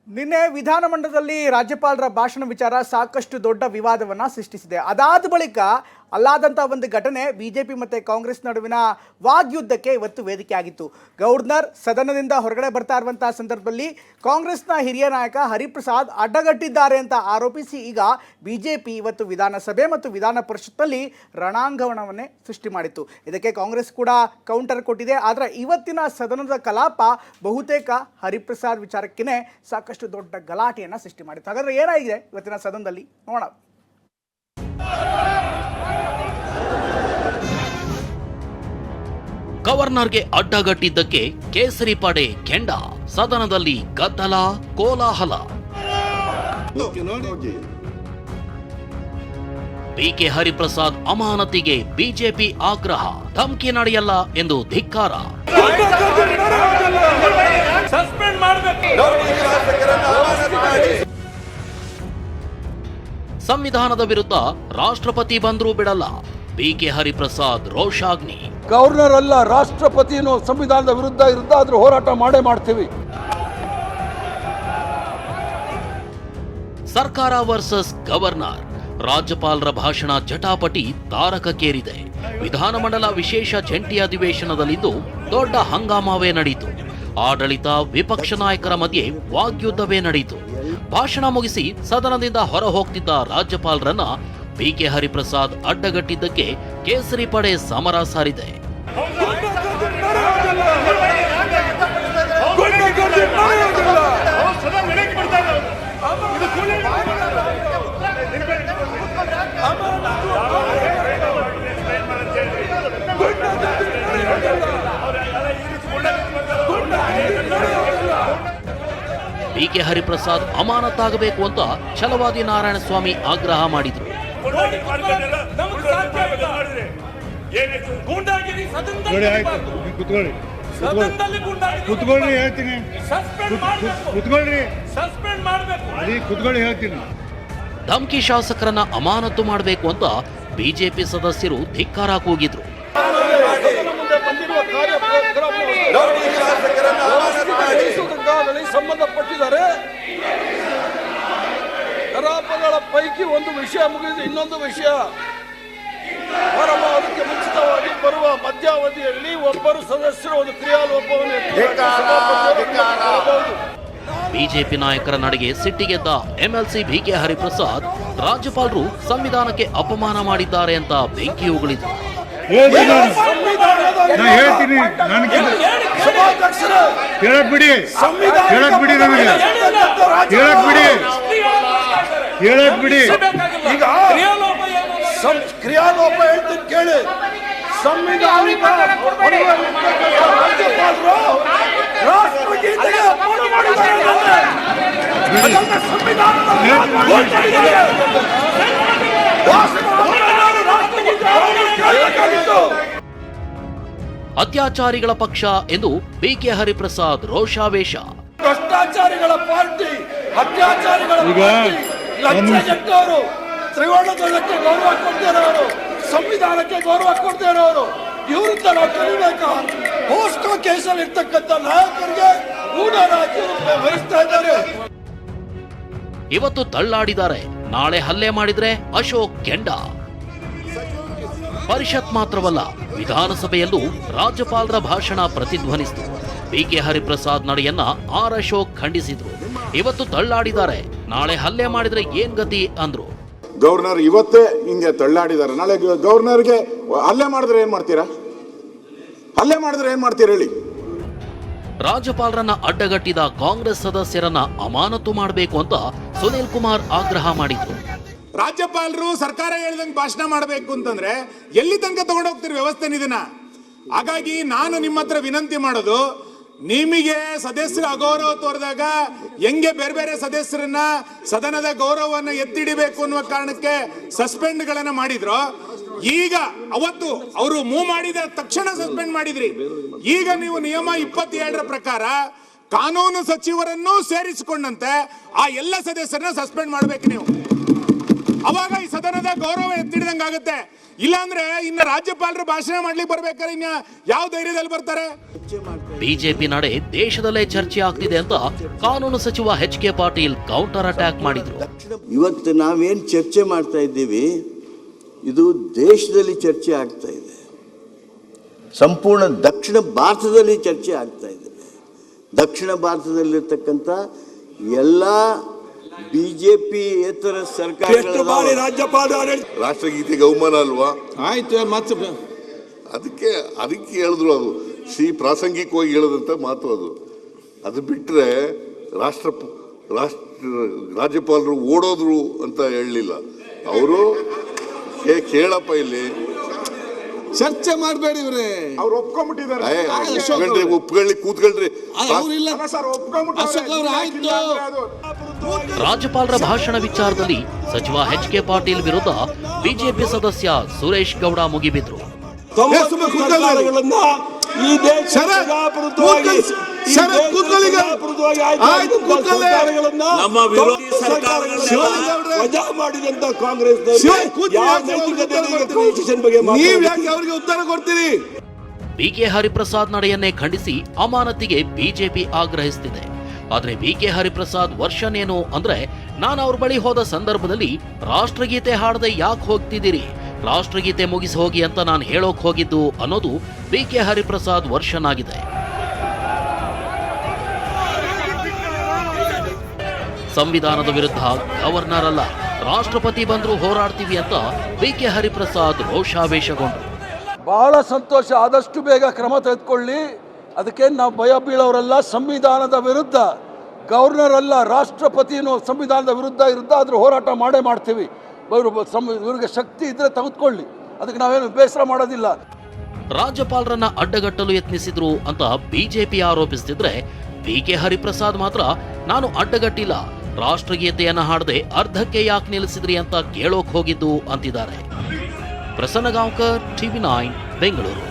ನಿನ್ನೆ ವಿಧಾನಮಂಡಲದಲ್ಲಿ ರಾಜ್ಯಪಾಲರ ಭಾಷಣ ವಿಚಾರ ಸಾಕಷ್ಟು ದೊಡ್ಡ ವಿವಾದವನ್ನು ಸೃಷ್ಟಿಸಿದೆ. ಅದಾದ ಬಳಿಕ ಅಲ್ಲಾದಂಥ ಒಂದು ಘಟನೆ ಬಿಜೆಪಿ ಮತ್ತು ಕಾಂಗ್ರೆಸ್ ನಡುವಿನ ವಾಗ್ಯುದ್ಧಕ್ಕೆ ಇವತ್ತು ವೇದಿಕೆ ಆಗಿತ್ತು. ಗವರ್ನರ್ ಸದನದಿಂದ ಹೊರಗಡೆ ಬರ್ತಾ ಇರುವಂತಹ ಸಂದರ್ಭದಲ್ಲಿ ಕಾಂಗ್ರೆಸ್ನ ಹಿರಿಯ ನಾಯಕ ಹರಿಪ್ರಸಾದ್ ಅಡ್ಡಗಟ್ಟಿದ್ದಾರೆ ಅಂತ ಆರೋಪಿಸಿ ಈಗ ಬಿಜೆಪಿ ಇವತ್ತು ವಿಧಾನಸಭೆ ಮತ್ತು ವಿಧಾನ ಪರಿಷತ್ನಲ್ಲಿ ರಣಾಂಗಣವನ್ನೇ ಸೃಷ್ಟಿ ಮಾಡಿತ್ತು. ಇದಕ್ಕೆ ಕಾಂಗ್ರೆಸ್ ಕೂಡ ಕೌಂಟರ್ ಕೊಟ್ಟಿದೆ. ಆದರೆ ಇವತ್ತಿನ ಸದನದ ಕಲಾಪ ಬಹುತೇಕ ಹರಿಪ್ರಸಾದ್ ವಿಚಾರಕ್ಕೇ ಸಾಕಷ್ಟು ದೊಡ್ಡ ಗಲಾಟೆಯನ್ನು ಸೃಷ್ಟಿ ಮಾಡಿತ್ತು. ಹಾಗಾದರೆ ಏನಾಗಿದೆ ಇವತ್ತಿನ ಸದನದಲ್ಲಿ ನೋಡೋಣ. ಗವರ್ನರ್ಗೆ ಅಡ್ಡಗಟ್ಟಿದ್ದಕ್ಕೆ ಕೇಸರಿ ಪಡೆ ಕೆಂಡ, ಸದನದಲ್ಲಿ ಗದ್ದಲ, ಕೋಲಾಹಲ. ಬಿಕೆ ಹರಿಪ್ರಸಾದ್ ಅಮಾನತಿಗೆ ಬಿಜೆಪಿ ಆಗ್ರಹ, ಧಮಕಿ ನಡೆಯಲ್ಲ ಎಂದು ಧಿಕ್ಕಾರ. ಸಂವಿಧಾನದ ವಿರುದ್ಧ ರಾಷ್ಟ್ರಪತಿ ಬಂದರೂ ಬಿಡಲ್ಲ, ಬಿಕೆ ಹರಿಪ್ರಸಾದ್ ರೋಷಾಗ್ನಿ. ಗವರ್ನರ್ ಅಲ್ಲ, ರಾಷ್ಟ್ರಪತಿನೂ ಸಂವಿಧಾನದ ವಿರುದ್ಧ ಆದ್ರೂ ಹೋರಾಟ ಮಾಡೇ ಮಾಡ್ತೀವಿ. ಸರ್ಕಾರ ವರ್ಸಸ್ ಗವರ್ನರ್, ರಾಜ್ಯಪಾಲರ ಭಾಷಣ ಜಟಾಪಟಿ ತಾರಕಕ್ಕೇರಿದೆ. ವಿಧಾನಮಂಡಲ ವಿಶೇಷ ಜಂಟಿ ಅಧಿವೇಶನದಲ್ಲಿಂದು ದೊಡ್ಡ ಹಂಗಾಮವೇ ನಡೆಯಿತು. ಆಡಳಿತ ವಿಪಕ್ಷ ನಾಯಕರ ಮಧ್ಯೆ ವಾಗ್ಯುದ್ಧವೇ ನಡೆಯಿತು. ಭಾಷಣ ಮುಗಿಸಿ ಸದನದಿಂದ ಹೊರ ಹೋಗ್ತಿದ್ದ ರಾಜ್ಯಪಾಲರನ್ನ ಬಿಕೆ ಹರಿಪ್ರಸಾದ್ ಅಡ್ಡಗಟ್ಟಿದ್ದಕ್ಕೆ ಕೇಸರಿ ಪಡೆ ಸಮರ ಸಾರಿದೆ. ಬಿಕೆ ಹರಿಪ್ರಸಾದ್ ಅಮಾನತಾಗಬೇಕು ಅಂತ ಛಲವಾದಿ ನಾರಾಯಣಸ್ವಾಮಿ ಆಗ್ರಹ ಮಾಡಿದ್ರು. ಧಮ್ಕಿ ಶಾಸಕರನ್ನ ಅಮಾನತು ಮಾಡಬೇಕು ಅಂತ ಬಿಜೆಪಿ ಸದಸ್ಯರು ಧಿಕ್ಕಾರ ಕೂಗಿದ್ರು. ಸಂಬಂಧಪಟ್ಟಿದ್ದಾರೆ. ಕಲಾಪಗಳ ಪೈಕಿ ಒಂದು ವಿಷಯ ಮುಗಿದು ಇನ್ನೊಂದು ವಿಷಯ ಅದಕ್ಕೆ ಮುಂಚಿತವಾಗಿ ಬರುವ ಮಧ್ಯಾವಧಿಯಲ್ಲಿ ಒಬ್ಬರು ಸದಸ್ಯರು ಒಂದು ಕ್ರಿಯಾಲೋಪವನ್ನು ಬಿಜೆಪಿ ನಾಯಕರ ನಡೆಗೆ ಸಿಟ್ಟಿಗೆದ್ದ ಎಂಎಲ್ಸಿ ಬಿಕೆ ಹರಿಪ್ರಸಾದ್ ರಾಜ್ಯಪಾಲರು ಸಂವಿಧಾನಕ್ಕೆ ಅಪಮಾನ ಮಾಡಿದ್ದಾರೆ ಅಂತ ಬೆಂಕಿ ಉಗುಳಿದ್ರು. ಕ್ರಿಯಾಲೋಪ ಹೇಳ್ತೀನಿ ಕೇಳಿ. ಸಂವಿಧಾನಿಕ ಅತ್ಯಾಚಾರಿಗಳ ಪಕ್ಷ ಎಂದು ಬಿಕೆ ಹರಿಪ್ರಸಾದ್ ರೋಷಾವೇಶ. ಭ್ರಷ್ಟಾಚಾರಿಗಳ ಪಾರ್ಟಿ, ಅತ್ಯಾಚಾರಿಗಳ ಪಾರ್ಟಿ, ಲಂಚಗೆಟ್ಟವರು, ತ್ರಿವರ್ಣಧ್ವಜಕ್ಕೆ ಗೌರವ ಕೊಡದೇ ಇರೋರು, ಸಂವಿಧಾನಕ್ಕೆ ಗೌರವ ಕೊಡದೇ ಇರೋರು, ಇವರಿಂದ ನಾವು ಕಲಿಬೇಕಾ? ಪೋಸ್ಕೋ ಕೇಸಲ್ಲಿ ಇರ್ತಕ್ಕಂಥ ನಾಯಕರಿಗೆ ಗೂಢರಾಜ್ಯ ವಹಿಸ್ತಾ ಇದ್ದಾರೆ. ಇವತ್ತು ತಳ್ಳಾಡಿದ್ದಾರೆ, ನಾಳೆ ಹಲ್ಲೆ ಮಾಡಿದ್ರೆ ಅಶೋಕ್ ಕೆಂಡ. ಪರಿಷತ್ ಮಾತ್ರವಲ್ಲ, ವಿಧಾನಸಭೆಯಲ್ಲೂ ರಾಜ್ಯಪಾಲರ ಭಾಷಣ ಪ್ರತಿಧ್ವನಿಸಿತು. ಬಿಕೆ ಹರಿಪ್ರಸಾದ್ ನಡೆಯನ್ನ ಆರ್ ಅಶೋಕ್ ಖಂಡಿಸಿದ್ರು. ಇವತ್ತು ತಳ್ಳಾಡಿದ್ದಾರೆ, ನಾಳೆ ಹಲ್ಲೆ ಮಾಡಿದ್ರೆ ಏನ್ ಗತಿ ಅಂದ್ರು. ಗವರ್ನರ್ ಇವತ್ತೇ ಹಿಂಗೆ ತಳ್ಳಾಡಿದ್ದಾರೆ, ನಾಳೆ ಗವರ್ನರ್ಗೆ ಹಲ್ಲೆ ಮಾಡಿದ್ರೆ ಏನ್ ಮಾಡ್ತೀರಾ? ಹಲ್ಲೆ ಮಾಡಿದ್ರೆ ಏನ್ ಮಾಡ್ತೀರಾ ಹೇಳಿ? ರಾಜ್ಯಪಾಲರನ್ನ ಅಡ್ಡಗಟ್ಟಿದ ಕಾಂಗ್ರೆಸ್ ಸದಸ್ಯರನ್ನ ಅಮಾನತು ಮಾಡಬೇಕು ಅಂತ ಸುನೀಲ್ ಕುಮಾರ್ ಆಗ್ರಹ ಮಾಡಿದ್ರು. ರಾಜ್ಯಪಾಲರು ಸರ್ಕಾರ ಹೇಳಿದಂಗೆ ಭಾಷಣ ಮಾಡಬೇಕು ಅಂತಂದ್ರೆ ಎಲ್ಲಿ ತನಕ ತಗೊಂಡೋಗ್ತೀರಿ ವ್ಯವಸ್ಥೆ ಇದನ್ನ? ಹಾಗಾಗಿ ನಾನು ನಿಮ್ಮ ಹತ್ರ ವಿನಂತಿ ಮಾಡೋದು, ನಿಮಗೆ ಸದಸ್ಯರ ಅಗೌರವ ತೋರಿದಾಗ ಹೆಂಗೆ ಬೇರೆ ಬೇರೆ ಸದಸ್ಯರನ್ನ ಸದನದ ಗೌರವವನ್ನು ಎತ್ತಿಡಿಬೇಕು ಅನ್ನುವ ಕಾರಣಕ್ಕೆ ಸಸ್ಪೆಂಡ್ಗಳನ್ನ ಮಾಡಿದ್ರು. ಈಗ ಅವತ್ತು ಅವರು ಮೂವ್ ಮಾಡಿದ ತಕ್ಷಣ ಸಸ್ಪೆಂಡ್ ಮಾಡಿದ್ರಿ. ಈಗ ನೀವು ನಿಯಮ 27ರ ಪ್ರಕಾರ ಕಾನೂನು ಸಚಿವರನ್ನು ಸೇರಿಸಿಕೊಂಡಂತೆ ಆ ಎಲ್ಲ ಸದಸ್ಯರನ್ನ ಸಸ್ಪೆಂಡ್ ಮಾಡಬೇಕು ನೀವು. ಅವಾಗ ಈ ಸದನದ ಗೌರವ ಎತ್ತಿಡಿದಂಗಾಗುತ್ತೆ. ಇಲ್ಲಾಂದ್ರೆ ಇನ್ನು ರಾಜ್ಯಪಾಲರು ಭಾಷಣ ಮಾಡ್ಲಿಕ್ಕೆ ಬರ್ಬೇಕಾದ್ರೆ ಇನ್ನ ಯಾವ ಧೈರ್ಯದಲ್ಲಿ ಬರ್ತಾರೆ? ಬಿಜೆಪಿ ನಡೆ ದೇಶದಲ್ಲೇ ಚರ್ಚೆ ಆಗ್ತಿದೆ ಅಂತ ಕಾನೂನು ಸಚಿವ ಎಚ್.ಕೆ. ಪಾಟೀಲ್ ಕೌಂಟರ್ ಅಟ್ಯಾಕ್ ಮಾಡಿದ್ರು. ಇವತ್ತು ನಾವೇನು ಚರ್ಚೆ ಮಾಡ್ತಾ ಇದ್ದೀವಿ, ಇದು ದೇಶದಲ್ಲಿ ಚರ್ಚೆ ಆಗ್ತಾ ಇದೆ, ಸಂಪೂರ್ಣ ದಕ್ಷಿಣ ಭಾರತದಲ್ಲಿ ಚರ್ಚೆ ಆಗ್ತಾ ಇದೆ. ದಕ್ಷಿಣ ಭಾರತದಲ್ಲಿರ್ತಕ್ಕಂಥ ಎಲ್ಲ ಬಿಜೆಪಿಯೇತರ ಸರ್ಕಾರ ರಾಷ್ಟ್ರಗೀತೆಗೆ ಅವಮಾನ ಅಲ್ವಾ? ಆಯ್ತು, ಮತ್ತೆ ಅದಕ್ಕೆ ಹೇಳಿದ್ರು. ಅದು ಪ್ರಾಸಂಗಿಕವಾಗಿ ಹೇಳದಂತ ಮಾತು ಅದು. ಅದು ಬಿಟ್ಟರೆ ರಾಜ್ಯಪಾಲರು ಓಡೋದ್ರು ಅಂತ ಹೇಳಲಿಲ್ಲ ಅವರು. ಕೇಳಪ್ಪ, ಇಲ್ಲಿ ಚರ್ಚೆ ಮಾಡಬೇಡಿ ಇವ್ರೆ, ಅವ್ರು ಒಪ್ಕೊಂಡ್ಬಿಟ್ಟಿದ್ದಾರೆ. ಒಪ್ಕೊಳ್ಳಿ, ಕೂತ್ಕೊಳ್ರಿ. ರಾಜ್ಯಪಾಲರ ಭಾಷಣ ವಿಚಾರದಲ್ಲಿ ಸಚಿವ ಎಚ್.ಕೆ. ಪಾಟೀಲ್ ವಿರುದ್ಧ ಬಿಜೆಪಿ ಸದಸ್ಯ ಸುರೇಶ್ ಗೌಡ ಮುಗಿಬಿದ್ರು. ಈ ನಮ್ಮ ವಿರೋಧಿ ವಜಾ ಮಾಡಿದಂತ ಕಾಂಗ್ರೆಸ್ ಅವರಿಗೆ ಉತ್ತರ ಕೊಡ್ತೀರಿ. ಬಿಕೆ ಹರಿಪ್ರಸಾದ್ ನಡೆಯನ್ನೇ ಖಂಡಿಸಿ ಅಮಾನತಿಗೆ ಬಿಜೆಪಿ ಆಗ್ರಹಿಸುತ್ತಿದೆ. ಆದ್ರೆ ಬಿಕೆ ಹರಿಪ್ರಸಾದ್ ವರ್ಷನ್ ಏನು ಅಂದ್ರೆ, ನಾನು ಅವ್ರ ಬಳಿ ಹೋದ ಸಂದರ್ಭದಲ್ಲಿ ರಾಷ್ಟ್ರಗೀತೆ ಹಾಡದೆ ಯಾಕೆ ಹೋಗ್ತಿದ್ದೀರಿ, ರಾಷ್ಟ್ರಗೀತೆ ಮುಗಿಸಿ ಹೋಗಿ ಅಂತ ನಾನು ಹೇಳೋಕ್ ಹೋಗಿದ್ದು ಅನ್ನೋದು ಬಿಕೆ ಹರಿಪ್ರಸಾದ್ ವರ್ಷನ್ ಆಗಿದೆ. ಸಂವಿಧಾನದ ವಿರುದ್ಧ ಗವರ್ನರ್ ಅಲ್ಲ, ರಾಷ್ಟ್ರಪತಿ ಬಂದರೂ ಹೋರಾಡ್ತೀವಿ ಅಂತ ಬಿಕೆ ಹರಿಪ್ರಸಾದ್ ರೋಷಾವೇಶಗೊಂಡು. ಬಹಳ ಸಂತೋಷ, ಆದಷ್ಟು ಬೇಗ ಕ್ರಮ ತೆಗೆದುಕೊಳ್ಳಿ. ಅದಕ್ಕೆ ನಾವು ಭಯ ಬೀಳೋರಲ್ಲ. ಸಂವಿಧಾನದ ವಿರುದ್ಧ ಗವರ್ನರ್ ಅಲ್ಲ, ರಾಷ್ಟ್ರಪತಿನೂ ಸಂವಿಧಾನದ ವಿರುದ್ಧ ಆದರೂ ಹೋರಾಟ ಮಾಡೇ ಮಾಡ್ತೀವಿ. ಇವ್ರಿಗೆ ಶಕ್ತಿ ಇದ್ರೆ ತೆಗೆದುಕೊಳ್ಳಿ, ಅದಕ್ಕೆ ನಾವೇನು ಬೇಸರ ಮಾಡೋದಿಲ್ಲ. ರಾಜ್ಯಪಾಲರನ್ನ ಅಡ್ಡಗಟ್ಟಲು ಯತ್ನಿಸಿದ್ರು ಅಂತ ಬಿಜೆಪಿ ಆರೋಪಿಸುತ್ತಿದ್ರೆ, ಬಿಕೆ ಹರಿಪ್ರಸಾದ್ ಮಾತ್ರ ನಾನು ಅಡ್ಡಗಟ್ಟಿಲ್ಲ, ರಾಷ್ಟ್ರಗೀತೆಯನ್ನ ಹಾಡದೆ ಅರ್ಧಕ್ಕೆ ಯಾಕೆ ನಿಲ್ಲಿಸಿದ್ರಿ ಅಂತ ಕೇಳೋಕ್ ಹೋಗಿದ್ದು ಅಂತಿದ್ದಾರೆ. ಪ್ರಸನ್ನ ಗಾಂವ್ಕರ್, TV9 ಬೆಂಗಳೂರು.